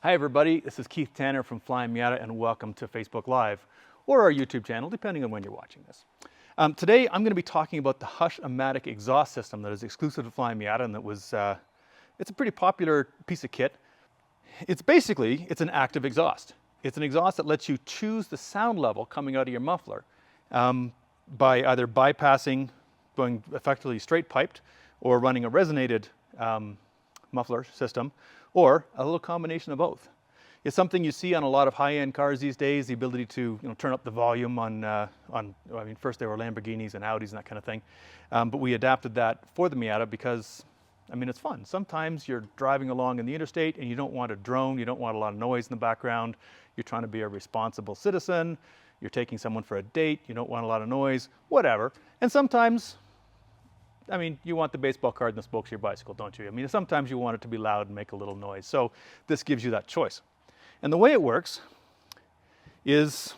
Hi everybody, this is Keith Tanner from Flyin Miata and welcome to Facebook Live, or our YouTube channel, depending on when you're watching this. Today I'm going to be talking about the Hush-o-matic exhaust system that is exclusive to Flyin Miata, and it's a pretty popular piece of kit. It's an active exhaust. It's an exhaust that lets you choose the sound level coming out of your muffler by either bypassing, going effectively straight piped, or running a resonated muffler system, or a little combination of both. It's something you see on a lot of high-end cars these days, the ability to turn up the volume first they were Lamborghinis and Audis and that kind of thing, but we adapted that for the Miata because, it's fun. Sometimes you're driving along in the interstate and you don't want a drone, you don't want a lot of noise in the background, you're trying to be a responsible citizen, you're taking someone for a date, you don't want a lot of noise, whatever. And sometimes, you want the baseball card in the spokes of your bicycle, don't you? Sometimes you want it to be loud and make a little noise. So this gives you that choice. And the way it works is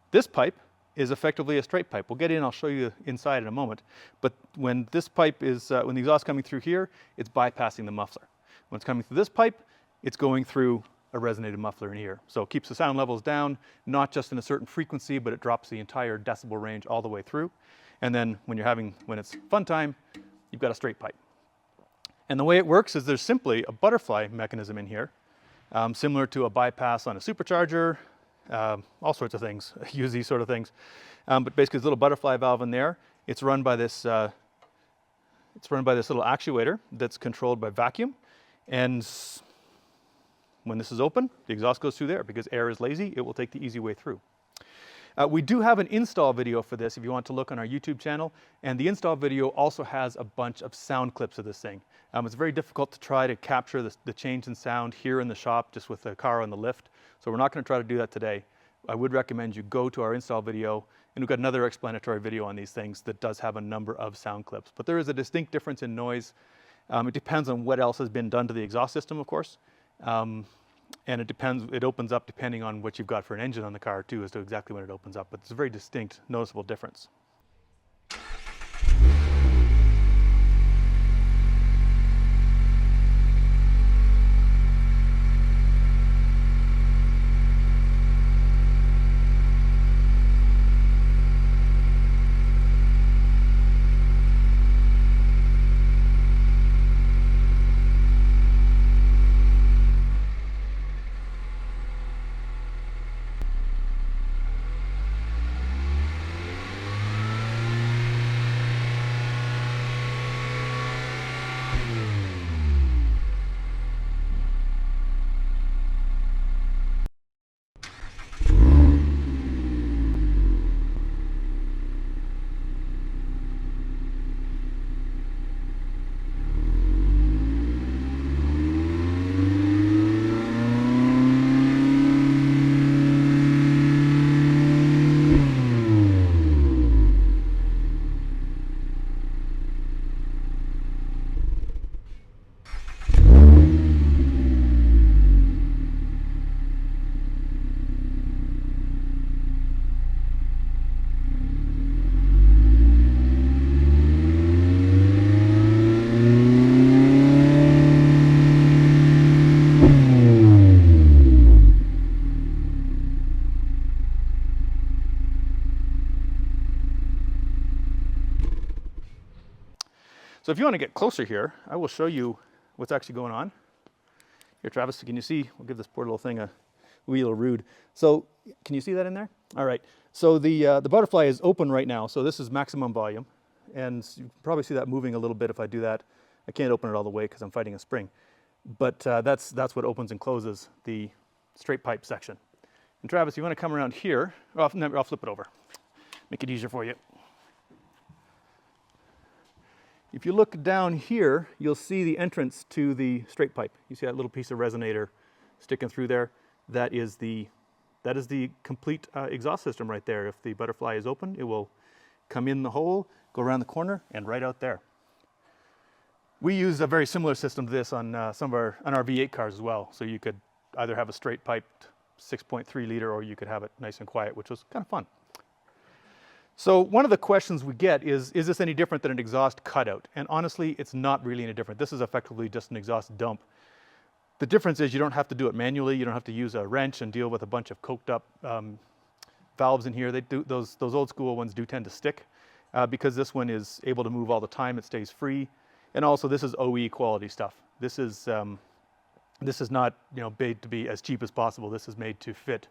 this pipe is effectively a straight pipe. We'll get in, I'll show you inside in a moment. But when this pipe is, when the exhaust coming through here, it's bypassing the muffler. When it's coming through this pipe, it's going through a resonated muffler in here. So it keeps the sound levels down, not just in a certain frequency, but it drops the entire decibel range all the way through. And then when it's fun time, you've got a straight pipe. And the way it works is there's simply a butterfly mechanism in here, similar to a bypass on a supercharger, all sorts of things, use these sort of things. But basically, there's a little butterfly valve in there. It's run by this little actuator that's controlled by vacuum. And when this is open, the exhaust goes through there. Because air is lazy, it will take the easy way through. We do have an install video for this if you want to look on our YouTube channel, and the install video also has a bunch of sound clips of this thing. It's very difficult to try to capture the change in sound here in the shop just with the car on the lift, so we're not going to try to do that today. I would recommend you go to our install video, and we've got another explanatory video on these things that does have a number of sound clips. But there is a distinct difference in noise. It depends on what else has been done to the exhaust system, of course. And it opens up depending on what you've got for an engine on the car too, as to exactly when it opens up, but it's a very distinct, noticeable difference. So if you want to get closer here, I will show you what's actually going on. Here, Travis, can you see? We'll give this poor little thing a wee little rude. So can you see that in there? All right. So the butterfly is open right now. So this is maximum volume. And you can probably see that moving a little bit if I do that. I can't open it all the way because I'm fighting a spring. But that's what opens and closes the straight pipe section. And Travis, you want to come around here. I'll flip it over. Make it easier for you. If you look down here, you'll see the entrance to the straight pipe. You see that little piece of resonator sticking through there? That is the complete exhaust system right there. If the butterfly is open, it will come in the hole, go around the corner, and right out there. We use a very similar system to this on our V8 cars as well. So you could either have a straight piped 6.3 liter, or you could have it nice and quiet, which was kind of fun. So one of the questions we get is this any different than an exhaust cutout? And honestly, it's not really any different. This is effectively just an exhaust dump. The difference is you don't have to do it manually. You don't have to use a wrench and deal with a bunch of coked up valves in here. They do, those old school ones do tend to stick because this one is able to move all the time. It stays free. And also this is OE quality stuff. This is not, you know, made to be as cheap as possible. This is made to fit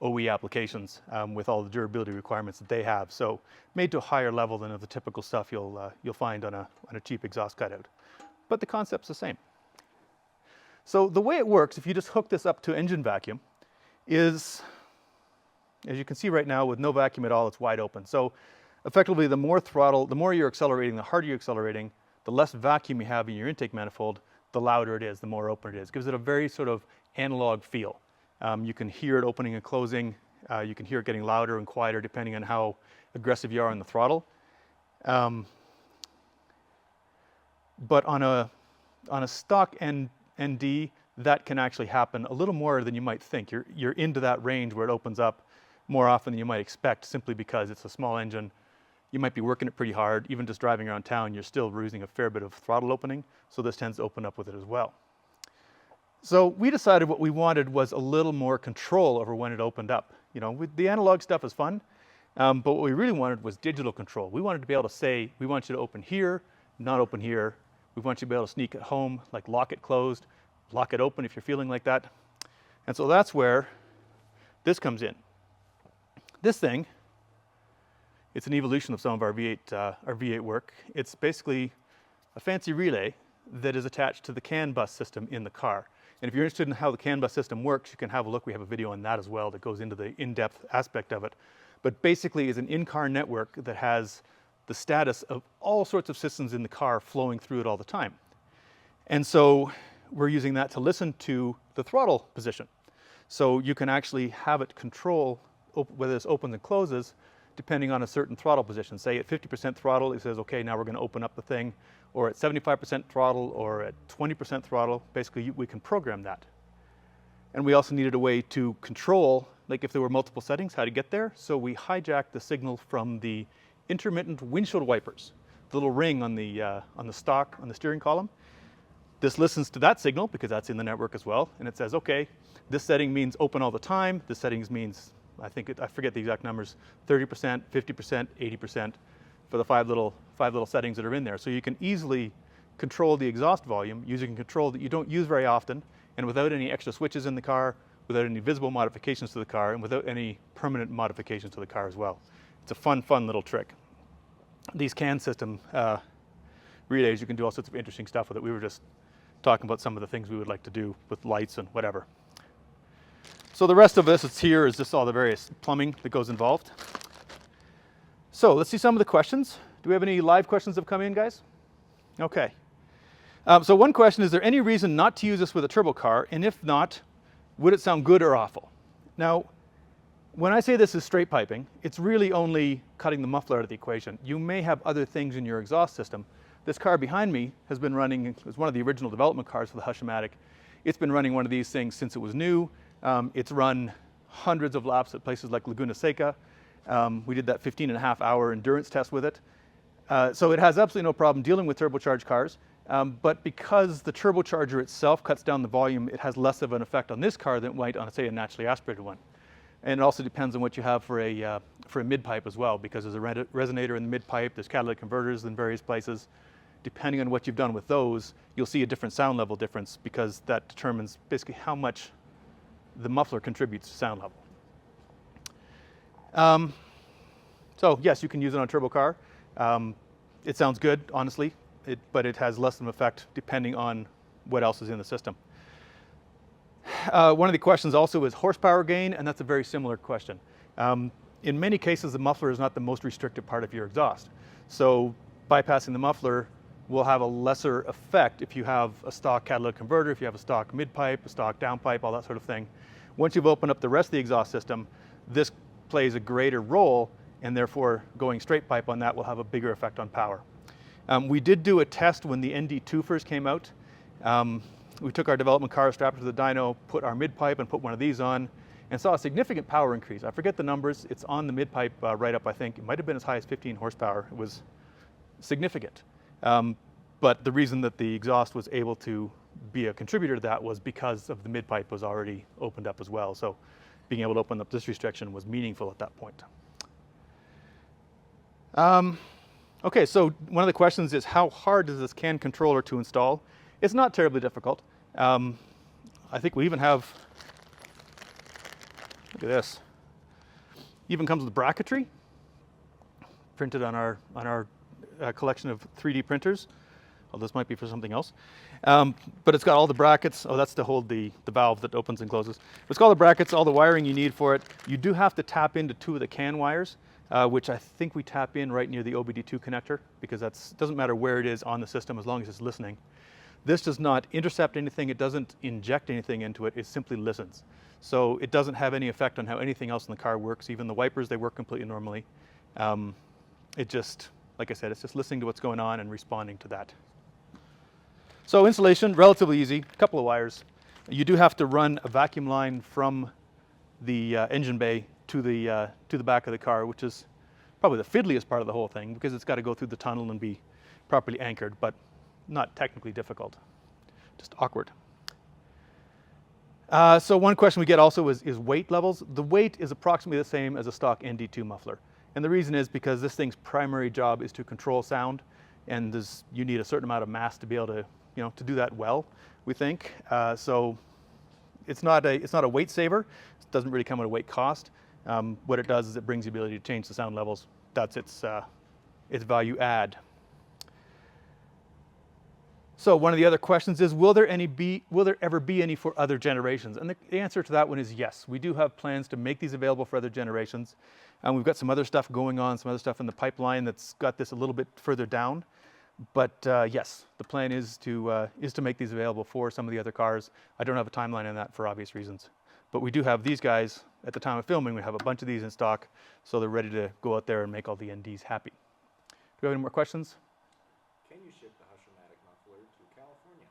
OE applications with all the durability requirements that they have. So made to a higher level than of the typical stuff you'll find on a cheap exhaust cutout. But the concept's the same. So the way it works, if you just hook this up to engine vacuum, is, as you can see right now, with no vacuum at all, it's wide open. So effectively, the more throttle, the more you're accelerating, the harder you're accelerating, the less vacuum you have in your intake manifold, the louder it is, the more open it is. It gives it a very sort of analog feel. You can hear it opening and closing. You can hear it getting louder and quieter depending on how aggressive you are on the throttle. But on a stock ND, that can actually happen a little more than you might think. You're into that range where it opens up more often than you might expect, simply because it's a small engine. You might be working it pretty hard. Even just driving around town, you're still losing a fair bit of throttle opening, so this tends to open up with it as well. So we decided what we wanted was a little more control over when it opened up. You know, the analog stuff is fun, but what we really wanted was digital control. We wanted to be able to say, we want you to open here, not open here. We want you to be able to sneak it home, like lock it closed, lock it open if you're feeling like that. And so that's where this comes in. This thing, it's an evolution of some of our V8 work. It's basically a fancy relay that is attached to the CAN bus system in the car. And if you're interested in how the CAN bus system works, you can have a look. We have a video on that as well that goes into the in-depth aspect of it. But basically, it's an in-car network that has the status of all sorts of systems in the car flowing through it all the time. And so we're using that to listen to the throttle position. So you can actually have it control whether this opens and closes depending on a certain throttle position. Say at 50% throttle, it says, okay, now we're going to open up the thing. Or at 75% throttle, or at 20% throttle. Basically, we can program that. And we also needed a way to control, like if there were multiple settings, how to get there. So we hijacked the signal from the intermittent windshield wipers, the little ring on the stock, on the steering column. This listens to that signal because that's in the network as well. And it says, okay, this setting means open all the time. This settings means, I forget the exact numbers, 30%, 50%, 80% for the five little settings that are in there. So you can easily control the exhaust volume using a control that you don't use very often and without any extra switches in the car, without any visible modifications to the car, and without any permanent modifications to the car as well. It's a fun little trick. These CAN system relays, you can do all sorts of interesting stuff with it. We were just talking about some of the things we would like to do with lights and whatever. So the rest of this is here is just all the various plumbing that goes involved. So let's see some of the questions. Do we have any live questions that have come in, guys? Okay. So one question, is there any reason not to use this with a turbo car? And if not, would it sound good or awful? Now, when I say this is straight piping, it's really only cutting the muffler out of the equation. You may have other things in your exhaust system. This car behind me has been running, it was one of the original development cars for the Hush-o-matic. It's been running one of these things since it was new. It's run hundreds of laps at places like Laguna Seca. We did that 15.5-hour endurance test with it. So it has absolutely no problem dealing with turbocharged cars. But because the turbocharger itself cuts down the volume, it has less of an effect on this car than it might on, say, a naturally aspirated one. And it also depends on what you have for a mid-pipe as well, because there's a resonator in the mid-pipe, there's catalytic converters in various places. Depending on what you've done with those, you'll see a different sound level difference because that determines basically how much the muffler contributes to sound level. So yes, you can use it on a turbo car. It sounds good, honestly, but it has less of an effect depending on what else is in the system. One of the questions also is horsepower gain, and that's a very similar question. In many cases, the muffler is not the most restrictive part of your exhaust. So bypassing the muffler will have a lesser effect if you have a stock catalytic converter, if you have a stock mid-pipe, a stock downpipe, all that sort of thing. Once you've opened up the rest of the exhaust system, this plays a greater role, and therefore going straight pipe on that will have a bigger effect on power. We did do a test when the ND2 first came out. We took our development car, strapped it to the dyno, put our mid-pipe and put one of these on, and saw a significant power increase. I forget the numbers. It's on the mid-pipe write-up, I think. It might have been as high as 15 horsepower. It was significant. But the reason that the exhaust was able to be a contributor to that was because of the mid pipe was already opened up as well. So being able to open up this restriction was meaningful at that point. Okay, so one of the questions is how hard is this CAN controller to install? It's not terribly difficult. I think we even have, look at this, even comes with bracketry printed on our collection of 3D printers. Well, this might be for something else. But it's got all the brackets. Oh, that's to hold the valve that opens and closes. It's got all the brackets, all the wiring you need for it. You do have to tap into 2 of the CAN wires, which I think we tap in right near the OBD2 connector, because that doesn't matter where it is on the system as long as it's listening. This does not intercept anything. It doesn't inject anything into it. It simply listens. So it doesn't have any effect on how anything else in the car works. Even the wipers, they work completely normally. It just, like I said, it's just listening to what's going on and responding to that. So installation, relatively easy, a couple of wires. You do have to run a vacuum line from the engine bay to the back of the car, which is probably the fiddliest part of the whole thing, because it's got to go through the tunnel and be properly anchored, but not technically difficult, just awkward. So one question we get also is weight levels. The weight is approximately the same as a stock ND2 muffler. And the reason is because this thing's primary job is to control sound, and you need a certain amount of mass to be able to, to do that well, we think. So it's not a weight saver. It doesn't really come at a weight cost. What it does is it brings the ability to change the sound levels. That's its value add. So one of the other questions is, will there ever be any for other generations? And the answer to that one is yes. We do have plans to make these available for other generations. And we've got some other stuff going on, some other stuff in the pipeline that's got this a little bit further down. But yes, the plan is to make these available for some of the other cars. I don't have a timeline on that for obvious reasons. But we do have these guys, at the time of filming, we have a bunch of these in stock, so they're ready to go out there and make all the NDs happy. Do we have any more questions? Can you ship the HushOMatic muffler to California?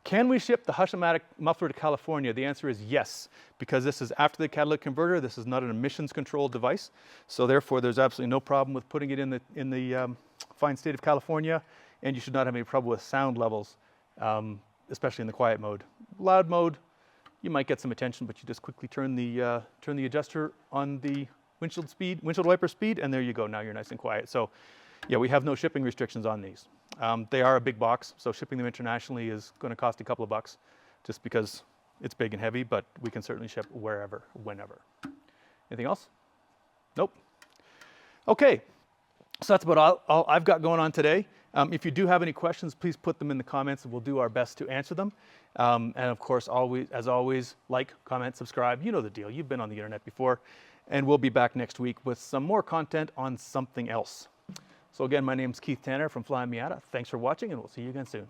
Can we ship the HushOMatic muffler to California? The answer is yes, because this is after the catalytic converter. This is not an emissions controlled device, so therefore there's absolutely no problem with putting it in the fine state of California, and you should not have any trouble with sound levels, especially in the quiet mode. Loud mode, you might get some attention, but you just quickly turn the adjuster on the windshield wiper speed, and there you go. Now you're nice and quiet. So yeah, we have no shipping restrictions on these. They are a big box, so shipping them internationally is going to cost a couple of bucks just because it's big and heavy, but we can certainly ship wherever, whenever. Anything else? Nope. Okay, so that's about all I've got going on today. If you do have any questions, please put them in the comments and we'll do our best to answer them. And of course, as always, like, comment, subscribe. You know the deal. You've been on the internet before. And we'll be back next week with some more content on something else. So again, my name's Keith Tanner from Flyin Miata. Thanks for watching, and we'll see you again soon.